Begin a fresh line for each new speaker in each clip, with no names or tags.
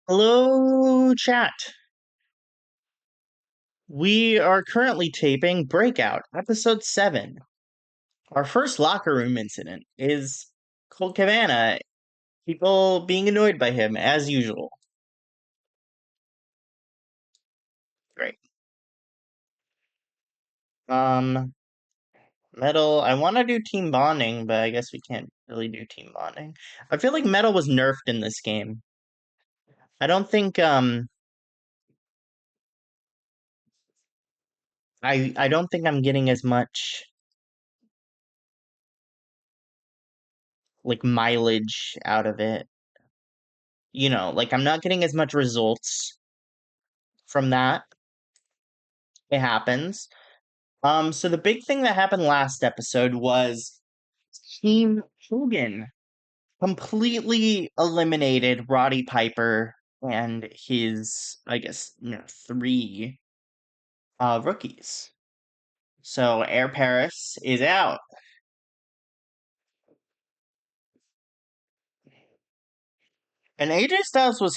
Hello, chat. We are currently taping Breakout, episode 7. Our first locker room incident is Colt Cabana, people being annoyed by him, as usual. Great. Metal, I want to do team bonding, but I guess we can't really do team bonding. I feel like Metal was nerfed in this game. I don't think, I don't think I'm getting as much, like, mileage out of it. Like, I'm not getting as much results from that. It happens. So the big thing that happened last episode was Team Hogan completely eliminated Roddy Piper and his, I guess, three rookies. So Air Paris is out. And AJ Styles was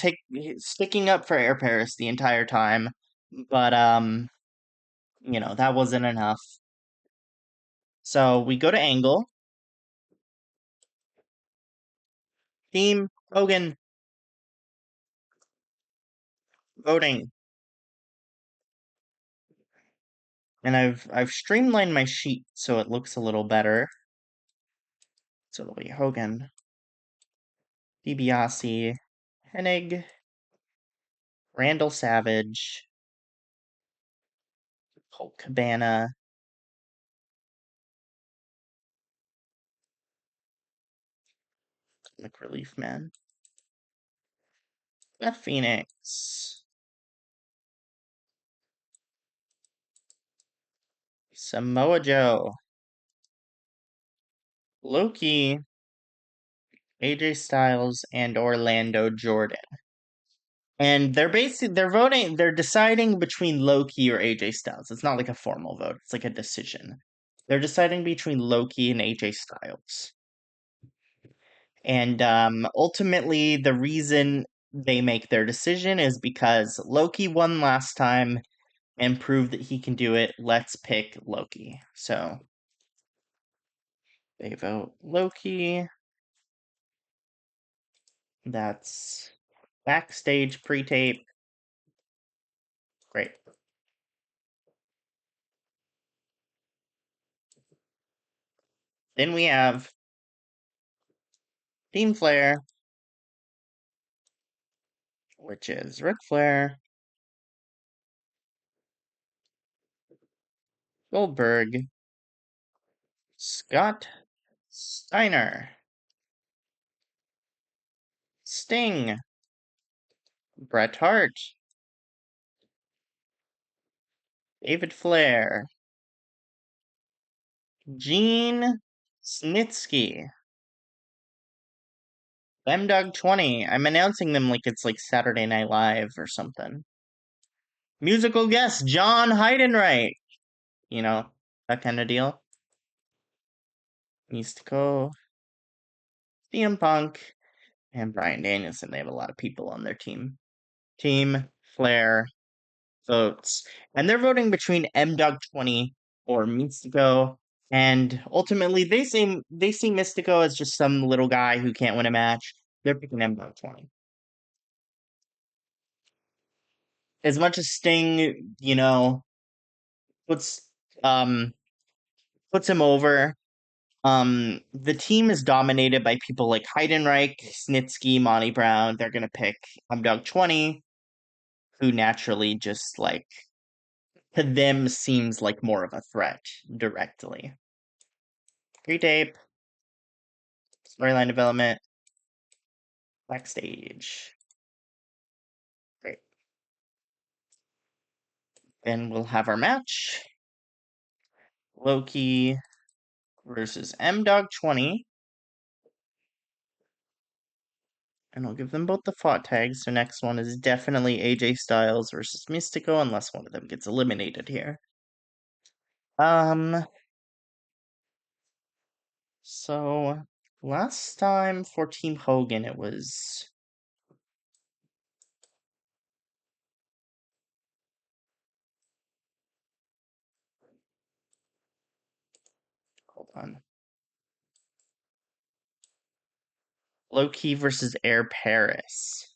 sticking up for Air Paris the entire time, but that wasn't enough. So we go to Angle. Team Hogan voting. And I've streamlined my sheet so it looks a little better. So it'll be Hogan, DiBiase, Hennig, Randall Savage, Colt Cabana, Relief Man, Beth Phoenix, Samoa Joe, Loki, AJ Styles, and Orlando Jordan. And they're deciding between Loki or AJ Styles. It's not like a formal vote, it's like a decision. They're deciding between Loki and AJ Styles. And ultimately, the reason they make their decision is because Loki won last time and proved that he can do it. Let's pick Loki. So they vote Loki. That's backstage pre-tape. Great. Then we have Team Flair, which is Ric Flair, Goldberg, Scott Steiner, Sting, Bret Hart, David Flair, Gene Snitsky, MDog 20. I'm announcing them like it's like Saturday Night Live or something. Musical guest, Jon Heidenreich. That kind of deal. Mystico, CM Punk, and Bryan Danielson. They have a lot of people on their team. Team Flair votes. And they're voting between MDog 20 or Mystico. And ultimately they see Mystico as just some little guy who can't win a match. They're picking MDog 20. As much as Sting, puts puts him over. The team is dominated by people like Heidenreich, Snitsky, Monty Brown. They're gonna pick Dog 20, who naturally just like to them seems like more of a threat directly. Pre-tape, storyline development, backstage. Great. Then we'll have our match. Loki versus MDog 20. And I'll give them both the fought tags. So next one is definitely AJ Styles versus Mystico, unless one of them gets eliminated here. So last time for Team Hogan, it was on. Low-key versus Air Paris.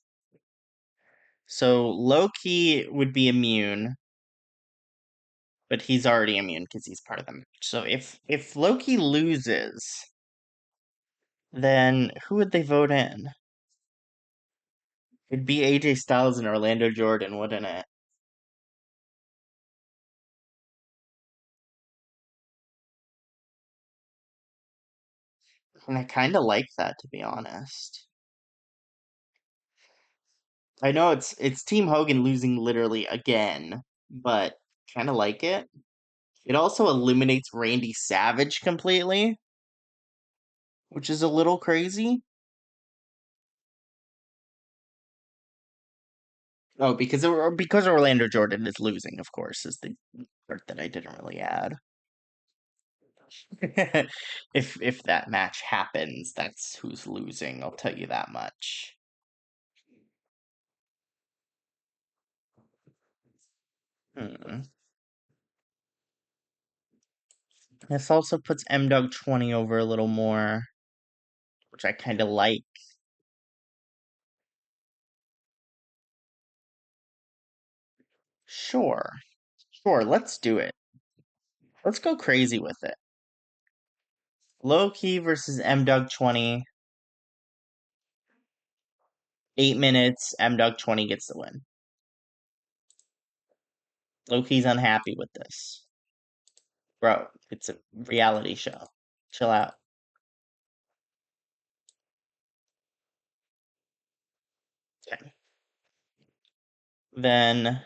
So Low-key would be immune, but he's already immune because he's part of them. So if Low-key loses, then who would they vote in? It'd be AJ Styles and Orlando Jordan, wouldn't it? And I kind of like that, to be honest. I know it's Team Hogan losing literally again, but kind of like it. It also eliminates Randy Savage completely, which is a little crazy. Oh, because Orlando Jordan is losing, of course, is the part that I didn't really add. If that match happens, that's who's losing. I'll tell you that much. Hmm. This also puts M-Dog 20 over a little more, which I kind of like. Sure. Sure, let's do it. Let's go crazy with it. Low key versus M-Dog 20. 8 minutes, M-Dog 20 gets the win. Low key's unhappy with this. Bro, it's a reality show. Chill out. Okay. Then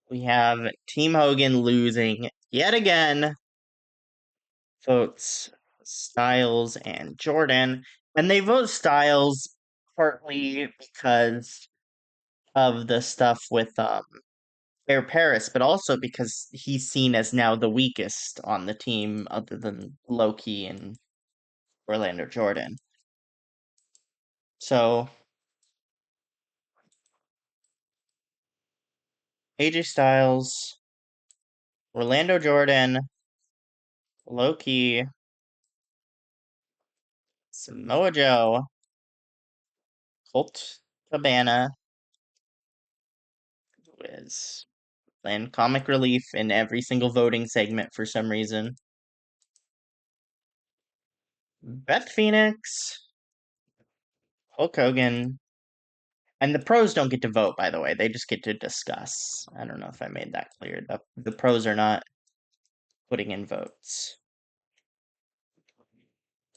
we have Team Hogan losing yet again. Votes Styles and Jordan. And they vote Styles partly because of the stuff with Air Paris, but also because he's seen as now the weakest on the team other than Loki and Orlando Jordan. So AJ Styles, Orlando Jordan, Loki, Samoa Joe, Colt Cabana, who is and comic relief in every single voting segment for some reason. Beth Phoenix, Hulk Hogan, and the pros don't get to vote, by the way. They just get to discuss. I don't know if I made that clear. The pros are not putting in votes.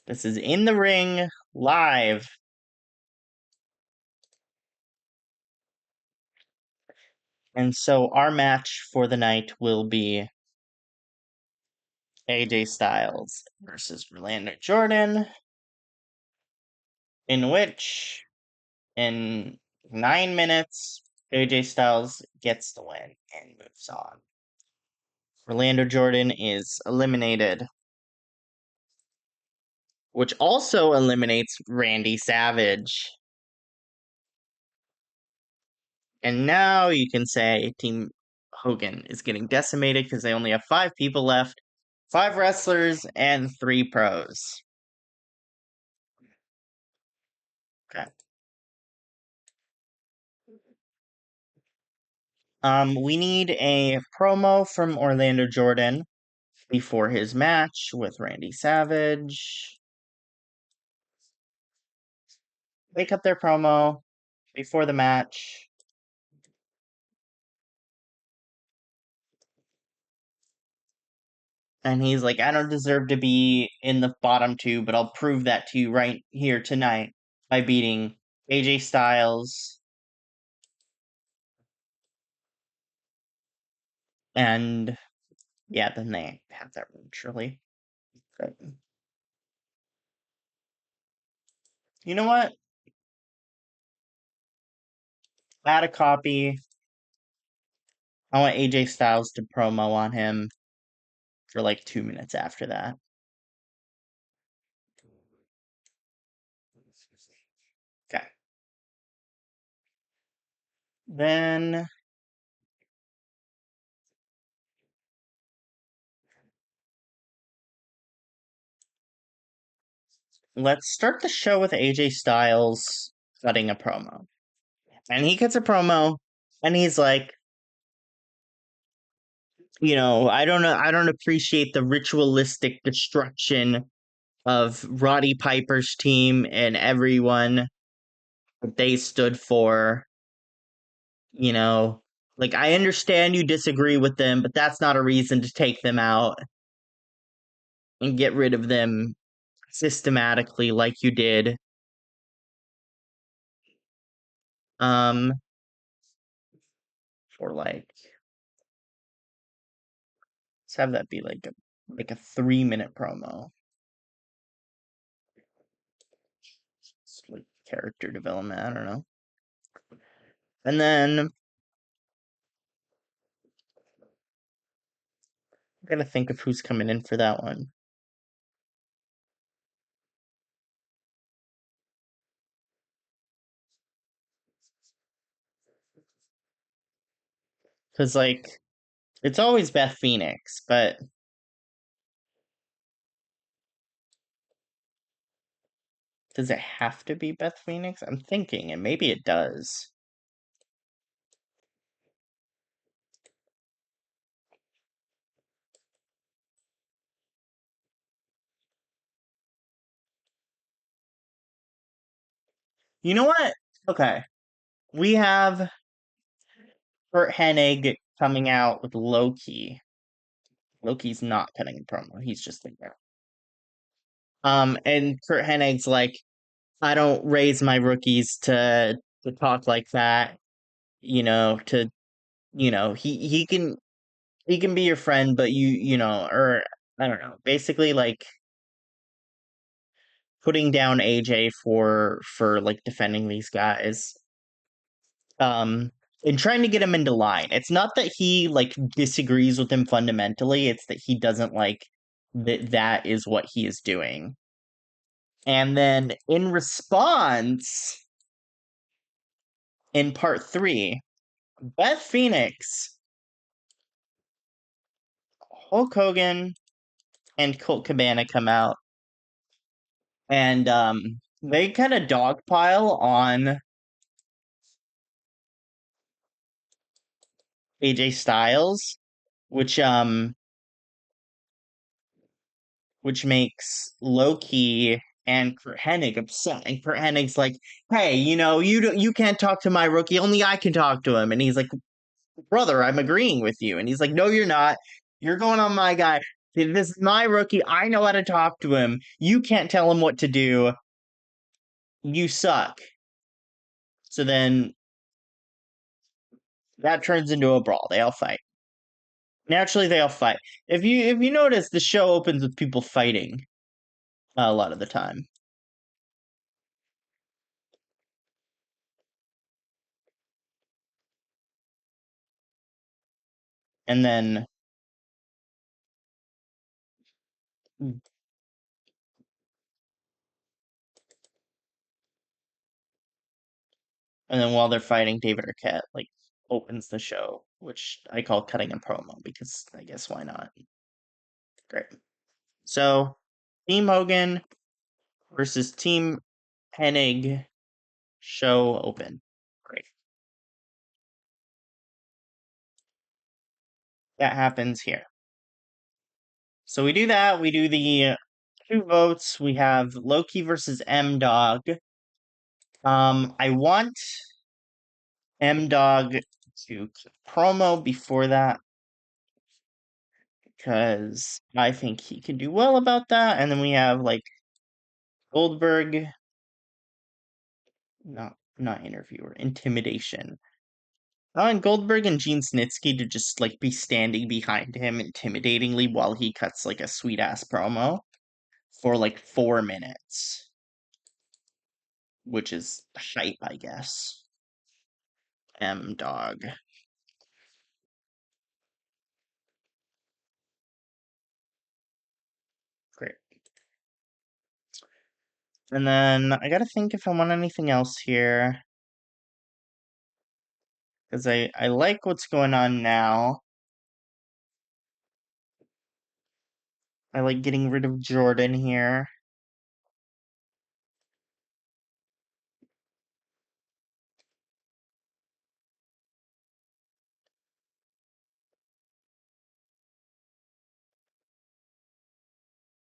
This is In the Ring, live. And so our match for the night will be AJ Styles versus Orlando Jordan, in which, in 9 minutes, AJ Styles gets the win and moves on. Orlando Jordan is eliminated, which also eliminates Randy Savage. And now you can say Team Hogan is getting decimated because they only have 5 people left, 5 wrestlers and 3 pros. Okay. We need a promo from Orlando Jordan before his match with Randy Savage. They cut their promo before the match. And he's like, I don't deserve to be in the bottom 2, but I'll prove that to you right here tonight by beating AJ Styles. And yeah, then they have that truly. But you know what? Add a copy. I want AJ Styles to promo on him for like 2 minutes after that. Okay. Then let's start the show with AJ Styles cutting a promo. And he cuts a promo and he's like, I don't know, I don't appreciate the ritualistic destruction of Roddy Piper's team and everyone that they stood for. Like, I understand you disagree with them, but that's not a reason to take them out and get rid of them systematically like you did. Um, for like, let's have that be like a 3-minute promo. It's like character development, I don't know. And then I gotta think of who's coming in for that one. Because, like, it's always Beth Phoenix, but does it have to be Beth Phoenix? I'm thinking, and maybe it does. You know what? Okay. We have Curt Hennig coming out with Loki. Loki's not cutting a promo. He's just there. And Curt Hennig's like, I don't raise my rookies to talk like that. To he can be your friend, but or I don't know. Basically, like putting down AJ for like defending these guys. Um, and trying to get him into line. It's not that he like disagrees with him fundamentally. It's that he doesn't like that is what he is doing. And then in response, in part 3, Beth Phoenix, Hulk Hogan, and Colt Cabana come out, and they kind of dogpile on AJ Styles, which makes Loki and Curt Hennig upset. And Curt Hennig's like, "Hey, you can't talk to my rookie. Only I can talk to him." And he's like, "Brother, I'm agreeing with you." And he's like, "No, you're not. You're going on my guy. This is my rookie. I know how to talk to him. You can't tell him what to do. You suck." So then that turns into a brawl. They all fight. Naturally, they all fight. If you notice, the show opens with people fighting a lot of the time. And then while they're fighting, David Arquette like opens the show, which I call cutting a promo because I guess why not? Great. So Team Hogan versus Team Hennig, show open. Great. That happens here. So we do that. We do the 2 votes. We have Loki versus M Dog. I want M Dog to promo before that because I think he can do well about that. And then we have like Goldberg, not interviewer, intimidation. And Goldberg and Gene Snitsky to just like be standing behind him intimidatingly while he cuts like a sweet ass promo for like 4 minutes, which is hype, I guess. M Dog. Great. And then I gotta think if I want anything else here. Because I like what's going on now. I like getting rid of Jordan here.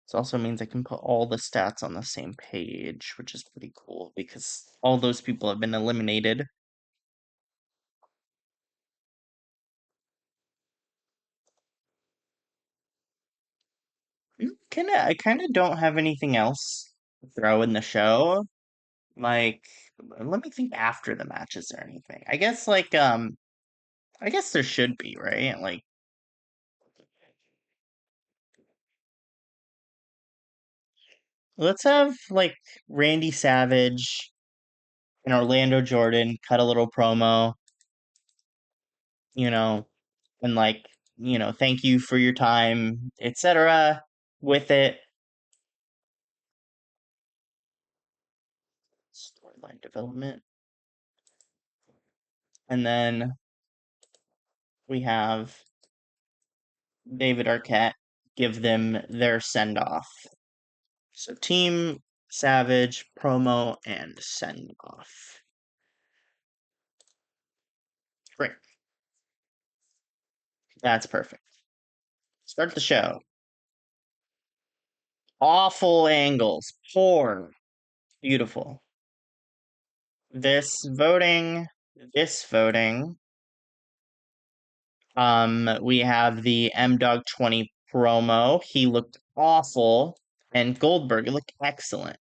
This also means I can put all the stats on the same page, which is pretty cool because all those people have been eliminated. I kind of don't have anything else to throw in the show. Like, let me think after the matches or anything. I guess I guess there should be, right? Like, let's have like Randy Savage and Orlando Jordan cut a little promo, you know, and like, thank you for your time, etc. with it. Storyline development. And then we have David Arquette give them their send off. So Team Savage, promo, and send off. Great. That's perfect. Start the show. Awful angles. Poor. Beautiful. This voting. We have the M-Dog 20 promo. He looked awful. And Goldberg looked excellent.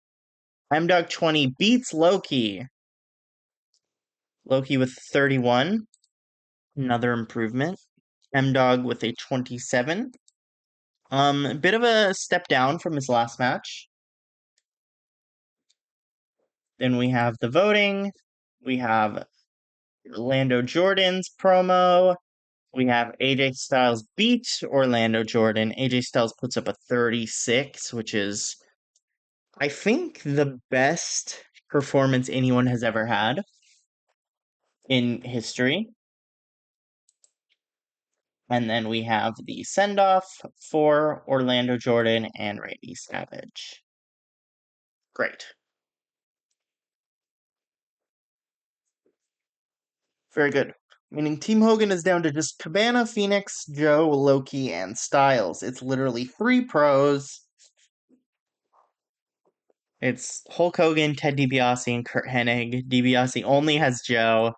M-Dog 20 beats Loki. Loki with 31. Another improvement. M-Dog with a 27. A bit of a step down from his last match. Then we have the voting. We have Orlando Jordan's promo. We have AJ Styles beat Orlando Jordan. AJ Styles puts up a 36, which is, I think, the best performance anyone has ever had in history. And then we have the send-off for Orlando Jordan and Randy Savage. Great. Very good. Meaning Team Hogan is down to just Cabana, Phoenix, Joe, Loki, and Styles. It's literally 3 pros. It's Hulk Hogan, Ted DiBiase, and Curt Hennig. DiBiase only has Joe.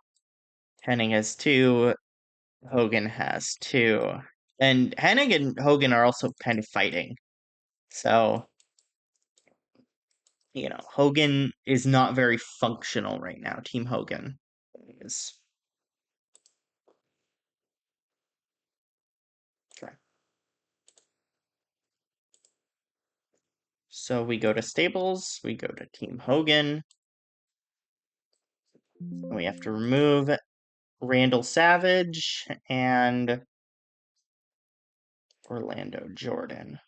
Hennig has 2. Hogan has 2. And Hennig and Hogan are also kind of fighting. So, Hogan is not very functional right now. Team Hogan is. Okay. So we go to Stables. We go to Team Hogan. We have to remove Randall Savage and Orlando Jordan.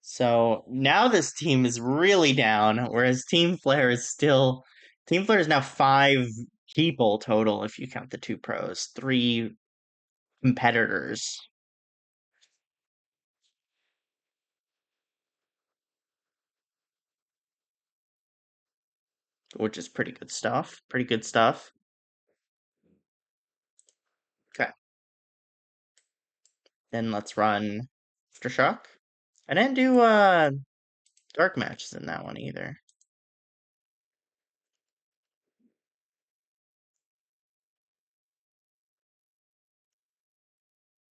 So now this team is really down, whereas Team Flair is now 5 people total if you count the 2 pros, 3 competitors. Which is pretty good stuff. Pretty good stuff. Okay. Then let's run Aftershock. I didn't do dark matches in that one either.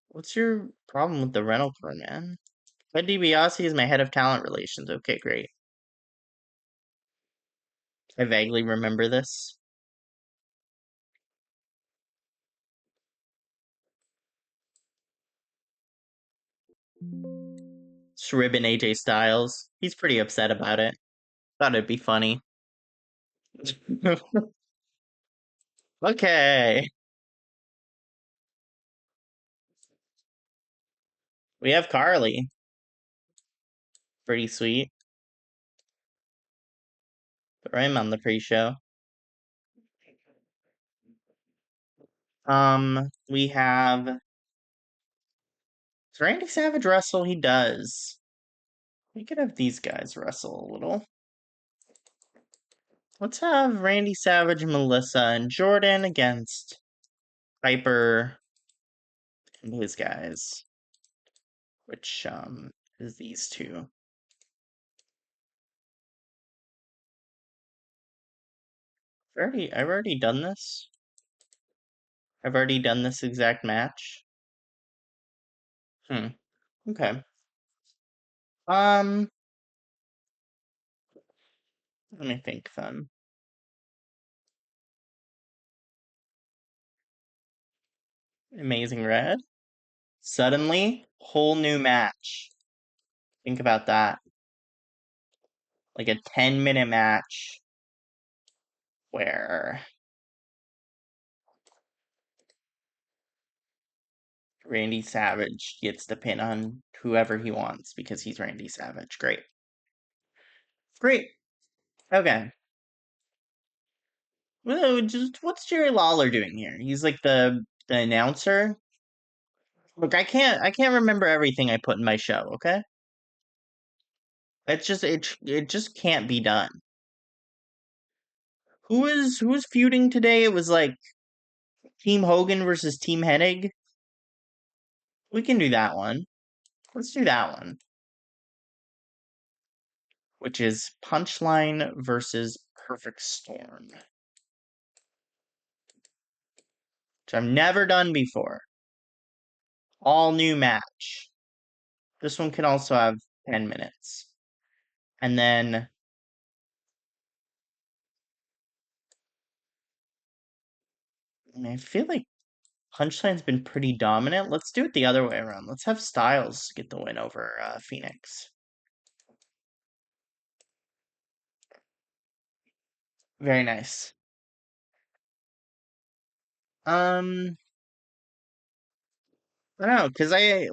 What's your problem with the rental car, man? Ted DiBiase is my head of talent relations. Okay, great. I vaguely remember this. Shrib AJ Styles. He's pretty upset about it. Thought it'd be funny. Okay. We have Carly. Pretty sweet. But I'm on the pre-show. We have... Does Randy Savage wrestle? He does. We could have these guys wrestle a little. Let's have Randy Savage, Melissa, and Jordan against Piper and his guys. which is these two. I've already done this. I've already done this exact match. Okay. Let me think then. Amazing Red. Suddenly, whole new match. Think about that. Like a 10-minute match where Randy Savage gets the pin on whoever he wants because he's Randy Savage. Great. Great. Okay. Well, what's Jerry Lawler doing here? He's like the announcer. Look, I can't remember everything I put in my show, okay? It's just it just can't be done. Who was feuding today? It was like Team Hogan versus Team Hennig. We can do that one. Let's do that one. Which is Punchline versus Perfect Storm. Which I've never done before. All new match. This one can also have 10 minutes. And then I feel like Punchline's been pretty dominant. Let's do it the other way around. Let's have Styles get the win over Phoenix. Very nice. I don't know, because I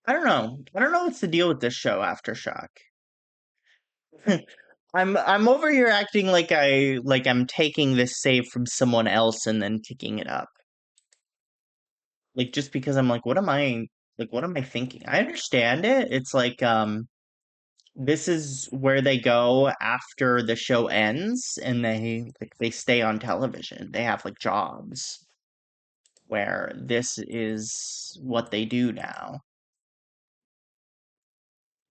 don't know. I don't know what's the deal with this show, Aftershock. I'm over here acting like I'm taking this save from someone else and then picking it up. Like just because I'm like, what am I thinking? I understand it. It's like this is where they go after the show ends and they stay on television. They have like jobs where this is what they do now,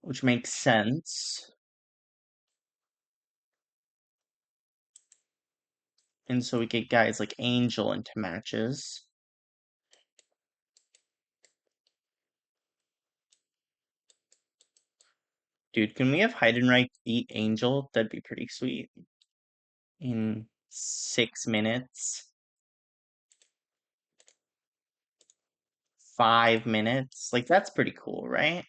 which makes sense. And so we get guys like Angel into matches. Dude, can we have Heidenreich beat Angel? That'd be pretty sweet. In 6 minutes. 5 minutes. Like, that's pretty cool, right?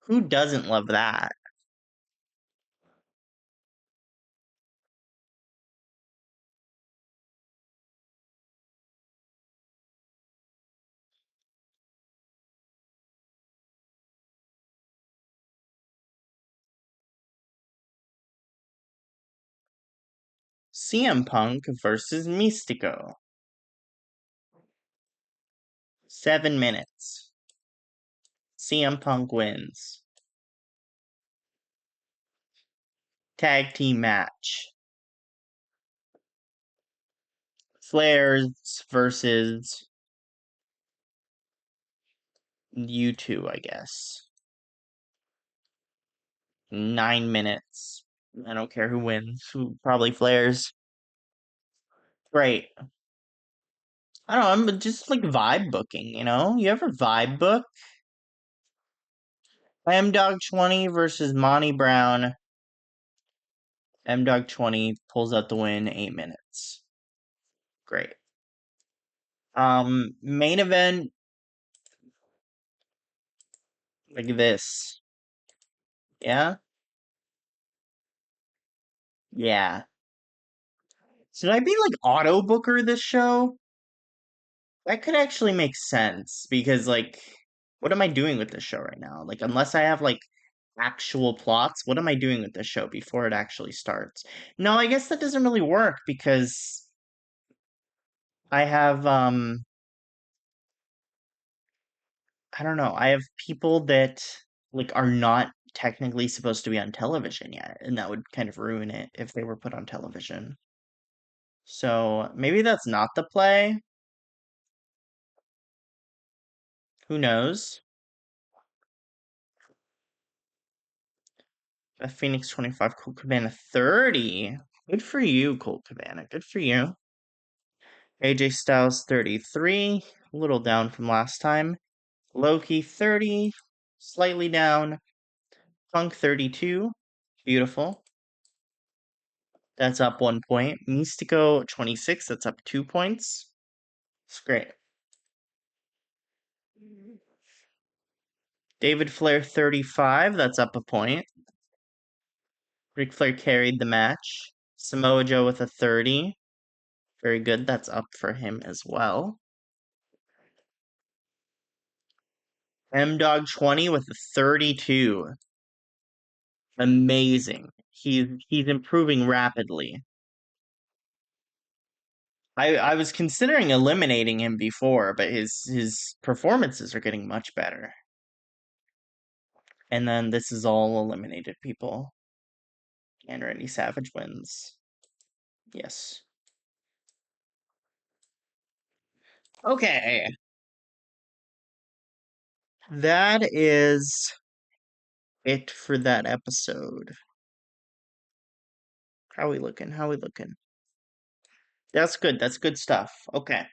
Who doesn't love that? CM Punk versus Mystico. 7 minutes. CM Punk wins. Tag team match. Flares versus you two, I guess. 9 minutes. I don't care who wins. Probably Flares. Great. I don't know, I'm just like vibe booking, you know? You ever vibe book? M Dog 20 versus Monty Brown. M Dog 20 pulls out the win, 8 minutes. Great. Main event like this. Yeah? Yeah. Should I be like auto booker this show? That could actually make sense because like what am I doing with this show right now? Like unless I have like actual plots, what am I doing with this show before it actually starts? No, I guess that doesn't really work because I have I don't know, I have people that like are not technically supposed to be on television yet, and that would kind of ruin it if they were put on television. So maybe that's not the play. Who knows? Beth Phoenix 25, Colt Cabana 30. Good for you, Colt Cabana. Good for you. AJ Styles 33, a little down from last time. Loki 30, slightly down. Punk 32, beautiful. That's up 1 point. Mystico 26, that's up 2 points. It's great. David Flair 35, that's up a point. Ric Flair carried the match. Samoa Joe with a 30. Very good, that's up for him as well. M-Dog 20 with a 32. Amazing. He's improving rapidly. I was considering eliminating him before, but his performances are getting much better. And then this is all eliminated people. And Randy Savage wins. Yes. Okay. That is it for that episode. How we looking? How we looking? That's good. That's good stuff. Okay.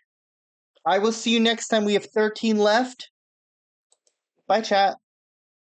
I will see you next time. We have 13 left. Bye, chat.